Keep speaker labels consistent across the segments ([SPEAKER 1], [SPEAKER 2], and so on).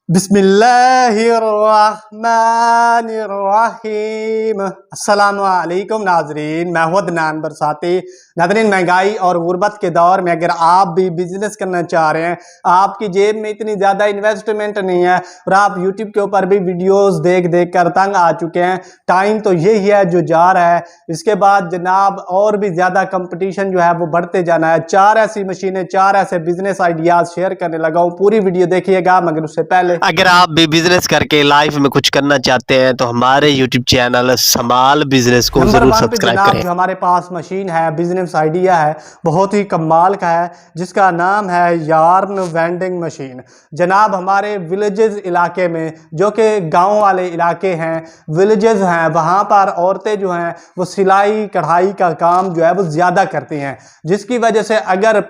[SPEAKER 1] बिस्मिल्लाहिर्रहमानिर्रहीम। अस्सलामुअलैकुम नाजरीन, मैं हूं अदनान बरसाती। नाजरीन, महंगाई और गुर्बत के दौर में अगर आप भी बिजनेस करना चाह रहे हैं, आपकी जेब में इतनी ज़्यादा इन्वेस्टमेंट नहीं है और आप यूट्यूब के ऊपर भी वीडियोस देख देख कर तंग आ चुके हैं, टाइम तो यही है जो जा रहा है। इसके बाद जनाब और भी ज़्यादा कंपटीशन जो है वो बढ़ते जाना है। 4 ऐसी मशीनें, 4 ऐसे बिजनेस आइडियाज़ शेयर करने लगा हूँ, पूरी वीडियो देखिएगा। मगर उससे पहले
[SPEAKER 2] अगर आप भी बिजनेस करके लाइफ में कुछ करना चाहते हैं तो हमारे यूट्यूब चैनल समाल बिजनेस को
[SPEAKER 1] नंबर
[SPEAKER 2] जरूर
[SPEAKER 1] 1 पे
[SPEAKER 2] सब्सक्राइब
[SPEAKER 1] जनाब
[SPEAKER 2] करें।
[SPEAKER 1] जो हमारे पास मशीन है, बिजनेस आइडिया है, बहुत ही कमाल का है, जिसका नाम है यार्न वेंडिंग मशीन। जनाब हमारे विलेजेस इलाके में, जो कि गांव वाले इलाके हैं, विलेजेस हैं, वहाँ पर औरतें जो हैं वो सिलाई कढ़ाई का काम जो है वो ज़्यादा करती हैं, जिसकी वजह से अगर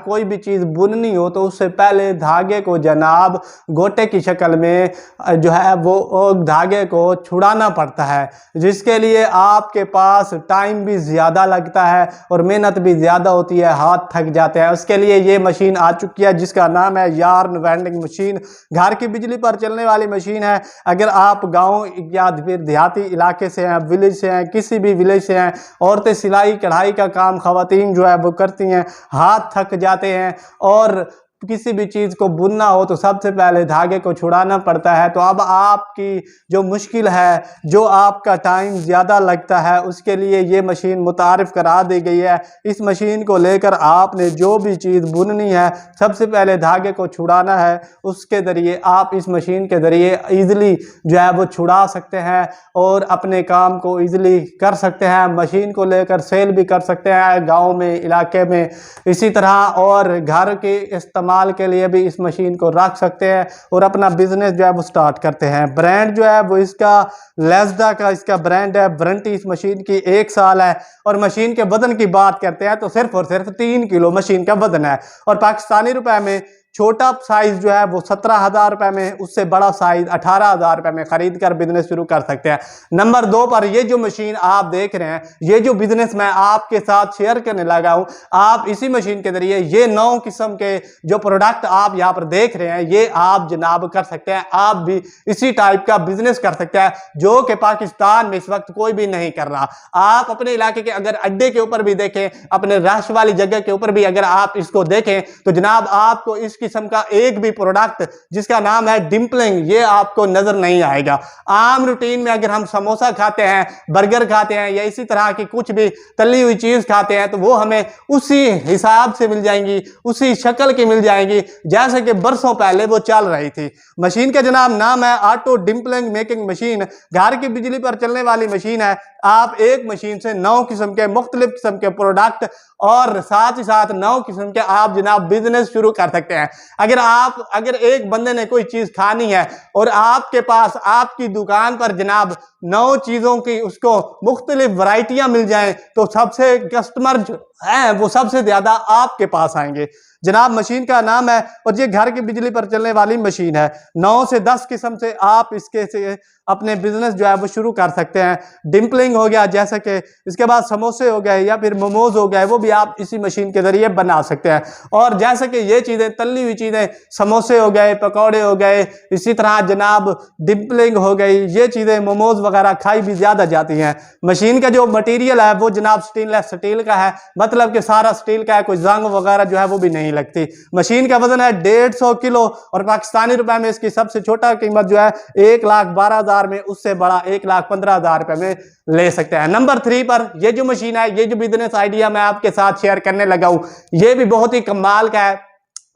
[SPEAKER 1] कोई भी चीज़ बुननी हो तो उससे पहले धागे को जनाब गोटे की शक्ल में जो है वो धागे को छुड़ाना पड़ता है, जिसके लिए आपके पास टाइम भी ज़्यादा लगता है और मेहनत भी ज़्यादा होती है, हाथ थक जाते हैं। उसके लिए ये मशीन आ चुकी है जिसका नाम है यार्न वेंडिंग मशीन। घर की बिजली पर चलने वाली मशीन है। अगर आप गांव या फिर देहाती इलाके से हैं, विलेज से हैं, किसी भी विलेज से हैं, औरतें सिलाई कढ़ाई का काम ख़वातीन जो है वो करती हैं, हाथ थक जाते हैं और किसी भी चीज़ को बुनना हो तो सबसे पहले धागे को छुड़ाना पड़ता है। तो अब आपकी जो मुश्किल है, जो आपका टाइम ज़्यादा लगता है, उसके लिए ये मशीन मुतारिफ़ करा दी गई है। इस मशीन को लेकर आपने जो भी चीज़ बुननी है, सबसे पहले धागे को छुड़ाना है। उसके ज़रिए आप इस मशीन के ज़रिए ईज़िली जो है वो छुड़ा सकते हैं और अपने काम को ईज़िली कर सकते हैं। मशीन को लेकर सेल भी कर सकते हैं गाँव में, इलाके में। इसी तरह और घर के इस्तेमाल के लिए भी इस मशीन को रख सकते हैं और अपना बिजनेस जो है वो स्टार्ट करते हैं। ब्रांड जो है वो इसका लेस्डा का इसका ब्रांड है। वारंटी इस मशीन की 1 साल है। और मशीन के वजन की बात करते हैं तो सिर्फ और सिर्फ 3 किलो मशीन का वजन है और पाकिस्तानी रुपए में छोटा साइज जो है वो 17,000 रुपए में, उससे बड़ा साइज 18,000 रुपए में खरीद कर बिजनेस शुरू कर सकते हैं। नंबर 2 पर ये जो मशीन आप देख रहे हैं, ये जो बिजनेस मैं आपके साथ शेयर करने लगा हूं, आप इसी मशीन के जरिए ये 9 किस्म के जो प्रोडक्ट आप यहाँ पर देख रहे हैं, ये आप जनाब कर सकते हैं। आप भी इसी टाइप का बिजनेस कर सकते हैं जो कि पाकिस्तान में इस वक्त कोई भी नहीं कर रहा। आप अपने इलाके के अगर अड्डे के ऊपर भी देखें, अपने रश वाली जगह के ऊपर भी अगर आप इसको देखें तो जनाब आपको इस किस्म का एक भी प्रोडक्ट जिसका नाम है डिम्पलिंग, ये आपको नजर नहीं आएगा। आम रूटीन में अगर हम समोसा खाते हैं, बर्गर खाते हैं या इसी तरह की कुछ भी तली हुई चीज खाते हैं तो वो हमें उसी हिसाब से मिल जाएंगी, उसी शक्ल की मिल जाएंगी जैसे कि बरसों पहले वो चल रही थी। मशीन का जनाब नाम है ऑटो डिम्पलिंग मेकिंग मशीन। घर की बिजली पर चलने वाली मशीन है। आप एक मशीन से 9 किस्म के मुख्तलिफ किस्म के प्रोडक्ट और साथ ही साथ 9 किस्म के आप जनाब बिजनेस शुरू कर सकते हैं। अगर एक बंदे ने कोई चीज खानी है और आपके पास आपकी दुकान पर जनाब 9 चीजों की उसको मुख्तलिफ वैरायटियां मिल जाएं तो सबसे कस्टमर जो है वो सबसे ज्यादा आपके पास आएंगे। जनाब मशीन का नाम है और ये घर की बिजली पर चलने वाली मशीन है। 9 से 10 किस्म से आप इसके से अपने बिजनेस जो है वो शुरू कर सकते हैं। डिम्पलिंग हो गया, जैसे कि इसके बाद समोसे हो गए या फिर मोमोज हो गए, वो भी आप इसी मशीन के जरिए बना सकते हैं। और जैसे कि ये चीज़ें तली हुई चीज़ें, समोसे हो गए, पकौड़े हो गए, इसी तरह जनाब डिम्पलिंग हो गई, ये चीज़ें मोमोज वगैरह खाई भी ज़्यादा जाती हैं। मशीन का जो मटीरियल है वो जनाब स्टेनलेस स्टील का है, मतलब कि सारा स्टील का है, कोई जंग वगैरह जो है वो भी नहीं लगती। मशीन का वजन है 150 किलो और पाकिस्तानी रुपए में इसकी सबसे छोटा कीमत जो है 1,12,000 में, उससे बड़ा 1,15,000 रुपए में ले सकते हैं। नंबर 3 पर ये जो मशीन है, ये जो बिजनेस आइडिया मैं आपके साथ शेयर करने लगा हूं, ये भी बहुत ही कमाल का है।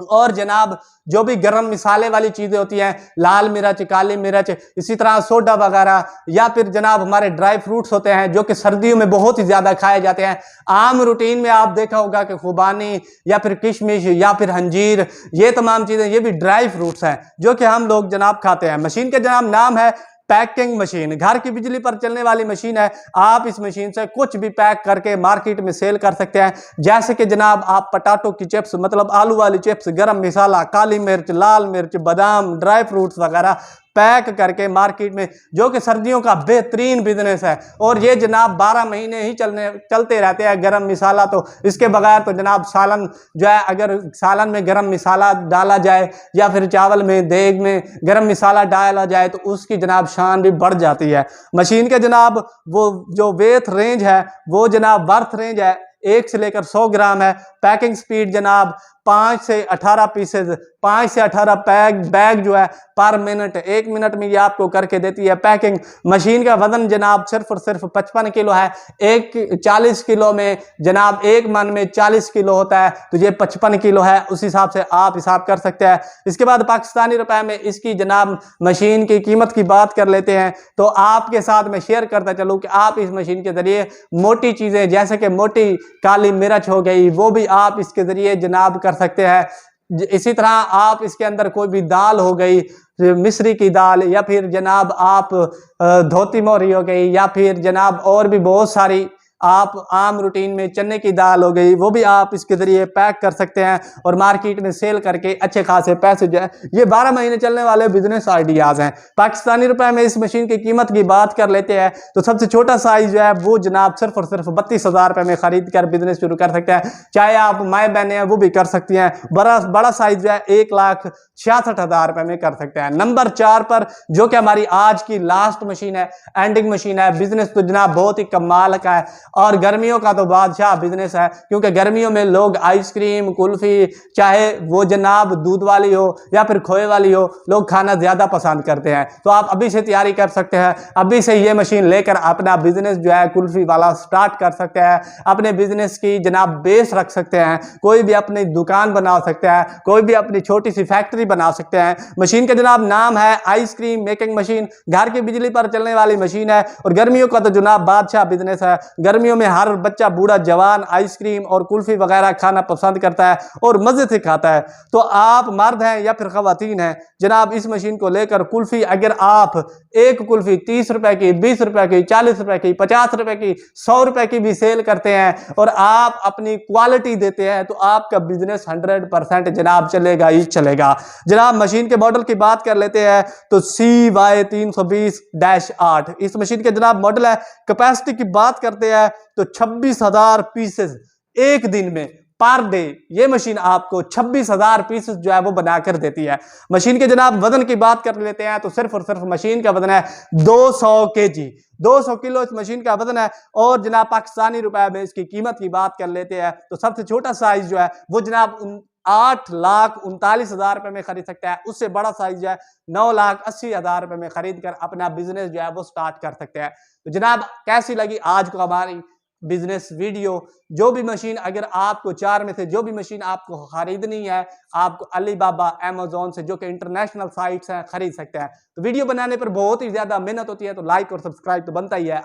[SPEAKER 1] और जनाब जो भी गरम मिसाले वाली चीजें होती हैं, लाल मिर्च, काली मिर्च, इसी तरह सोडा वगैरह, या फिर जनाब हमारे ड्राई फ्रूट्स होते हैं जो कि सर्दियों में बहुत ही ज्यादा खाए जाते हैं। आम रूटीन में आप देखा होगा कि खुबानी या फिर किशमिश या फिर अंजीर, ये तमाम चीजें ये भी ड्राई फ्रूट्स हैं जो कि हम लोग जनाब खाते हैं। मशीन का जनाब नाम है पैकिंग मशीन। घर की बिजली पर चलने वाली मशीन है। आप इस मशीन से कुछ भी पैक करके मार्केट में सेल कर सकते हैं, जैसे कि जनाब आप पटाटो की चिप्स, मतलब आलू वाली चिप्स, गरम मसाला, काली मिर्च, लाल मिर्च, बादाम, ड्राई फ्रूट्स वगैरह पैक करके मार्केट में, जो कि सर्दियों का बेहतरीन बिजनेस है। और ये जनाब 12 महीने ही चलते रहते हैं। गरम मसाला तो इसके बगैर तो जनाब सालन जो है, अगर सालन में गरम मसाला डाला जाए या फिर चावल में देग में गरम मसाला डाला जाए तो उसकी जनाब शान भी बढ़ जाती है। मशीन के जनाब वो जो वेट रेंज है वो जनाब बर्थ रेंज है 1 से लेकर 100 ग्राम है। पैकिंग स्पीड जनाब 5 से 18 पीसेज, 5 से 18 बैग जो है पर मिनट, 1 मिनट में ये आपको करके देती है पैकिंग। मशीन का वजन जनाब सिर्फ और सिर्फ 55 किलो है। 40 किलो में जनाब 1 मन में 40 किलो होता है, तो ये 55 किलो है। उस हिसाब से आप हिसाब कर सकते हैं। इसके बाद पाकिस्तानी रुपए में इसकी जनाब मशीन की कीमत की बात कर लेते हैं, तो आपके साथ मैं शेयर करता चलूँ कि आप इस मशीन के जरिए मोटी चीज़ें जैसे कि मोटी काली मिर्च हो गई, वो भी आप इसके जरिए जनाब कर सकते हैं। इसी तरह आप इसके अंदर कोई भी दाल हो गई, मिस्री की दाल, या फिर जनाब आप धोती मोहरी हो गई, या फिर जनाब और भी बहुत सारी आप आम रूटीन में चने की दाल हो गई, वो भी आप इसके जरिए पैक कर सकते हैं और मार्केट में सेल करके अच्छे खासे पैसे जो है, ये 12 महीने चलने वाले बिजनेस आइडियाज हैं। पाकिस्तानी रुपए में इस मशीन की कीमत की बात कर लेते हैं तो सबसे छोटा साइज जो है वो जनाब सिर्फ और सिर्फ 32,000 रुपए में खरीद कर बिजनेस शुरू कर सकते हैं। चाहे आप माए बहने हैं वो भी कर सकती हैं। बड़ा साइज जो है 1,66,000 रुपए में कर सकते हैं। नंबर 4 पर जो कि हमारी आज की लास्ट मशीन है, एंडिंग मशीन है। बिजनेस तो जनाब बहुत ही कमाल का है और गर्मियों का तो बादशाह बिजनेस है, क्योंकि गर्मियों में लोग आइसक्रीम, कुल्फी, चाहे वो जनाब दूध वाली हो या फिर खोए वाली हो, लोग खाना ज्यादा पसंद करते हैं। तो आप अभी से तैयारी कर सकते हैं, अभी से ये मशीन लेकर अपना बिजनेस जो है कुल्फी वाला स्टार्ट कर सकते हैं। अपने बिजनेस की जनाब बेस रख सकते हैं, कोई भी अपनी दुकान बना सकते हैं, कोई भी अपनी छोटी सी फैक्ट्री बना सकते हैं। मशीन का जनाब नाम है आइसक्रीम मेकिंग मशीन। घर की बिजली पर चलने वाली मशीन है और गर्मियों का तो जनाब बादशाह बिजनेस है। गर्मियों में हर बच्चा बूढ़ा जवान आइसक्रीम और कुल्फी वगैरह खाना पसंद करता है और मजे से खाता है। तो आप मर्द हैं या फिर खवातीन हैं, जनाब इस मशीन को लेकर कुल्फी, अगर आप एक कुल्फी 30 रुपए की, 20 रुपए की, 40 रुपए की, 50 रुपए की, 100 रुपए की भी सेल करते हैं और आप अपनी क्वालिटी देते हैं तो आपका बिजनेस 100% जनाब चलेगा ही चलेगा। जनाब मशीन के मॉडल की बात कर लेते हैं तो CY 320-8 इस मशीन के जनाब मॉडल है। कैपेसिटी की बात करते हैं तो 26,000 पीसेस एक दिन में पर डे ये मशीन आपको 26,000 पीसेस जो है वो बनाकर देती है। मशीन के जनाब वजन की बात कर लेते हैं तो सिर्फ और सिर्फ मशीन का वजन है 200 kg, 200 किलो इस मशीन का वजन है। और जनाब पाकिस्तानी रुपए में इसकी कीमत की बात कर लेते हैं तो सबसे छोटा साइज जो है वो जनाब 8,39,000 रुपए में खरीद सकता है। उससे बड़ा साइज जो है 9,80,000 रुपए में खरीद कर अपना बिजनेस जो है वो स्टार्ट कर सकते हैं। तो जनाब कैसी लगी आज को हमारी बिजनेस वीडियो? जो भी मशीन अगर आपको 4 में से जो भी मशीन आपको खरीदनी है, आपको अलीबाबा, अमेज़न से जो कि इंटरनेशनल साइट्स हैं खरीद सकते हैं। तो वीडियो बनाने पर बहुत ही ज्यादा मेहनत होती है, तो लाइक और सब्सक्राइब तो बनता ही है।